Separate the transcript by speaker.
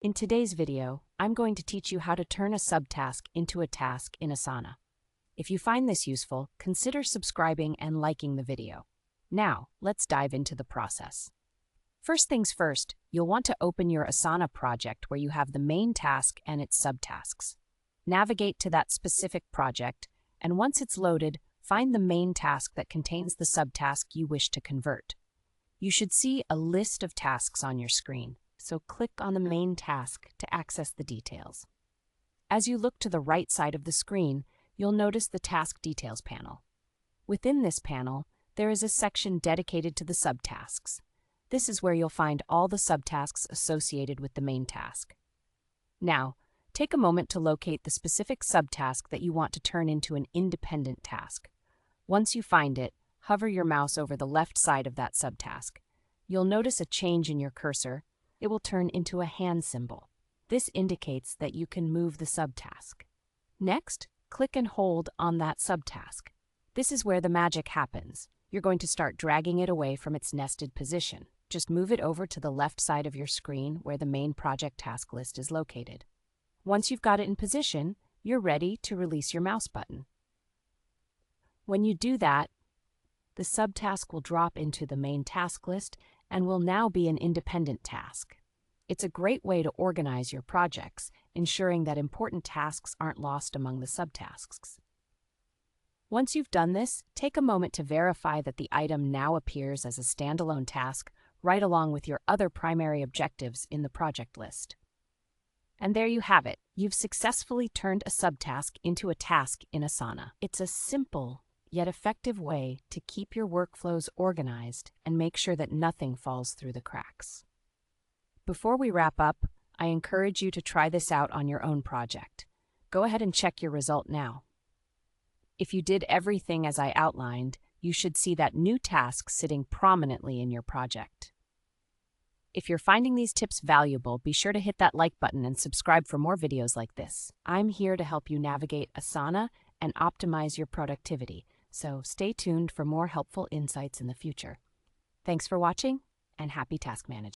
Speaker 1: In today's video, I'm going to teach you how to turn a subtask into a task in Asana. If you find this useful, consider subscribing and liking the video. Now, let's dive into the process. First things first, you'll want to open your Asana project where you have the main task and its subtasks. Navigate to that specific project, and once it's loaded, find the main task that contains the subtask you wish to convert. You should see a list of tasks on your screen, so click on the main task to access the details. As you look to the right side of the screen, you'll notice the Task Details panel. Within this panel, there is a section dedicated to the subtasks. This is where you'll find all the subtasks associated with the main task. Now, take a moment to locate the specific subtask that you want to turn into an independent task. Once you find it, hover your mouse over the left side of that subtask. You'll notice a change in your cursor. It will turn into a hand symbol. This indicates that you can move the subtask. Next, click and hold on that subtask. This is where the magic happens. You're going to start dragging it away from its nested position. Just move it over to the left side of your screen where the main project task list is located. Once you've got it in position, you're ready to release your mouse button. When you do that, the subtask will drop into the main task list and will now be an independent task. It's a great way to organize your projects, ensuring that important tasks aren't lost among the subtasks. Once you've done this, take a moment to verify that the item now appears as a standalone task right along with your other primary objectives in the project list. And there you have it. You've successfully turned a subtask into a task in Asana. It's a simple yet effective way to keep your workflows organized and make sure that nothing falls through the cracks. Before we wrap up, I encourage you to try this out on your own project. Go ahead and check your result now. If you did everything as I outlined, you should see that new task sitting prominently in your project. If you're finding these tips valuable, be sure to hit that like button and subscribe for more videos like this. I'm here to help you navigate Asana and optimize your productivity, so stay tuned for more helpful insights in the future. Thanks for watching, and happy task management.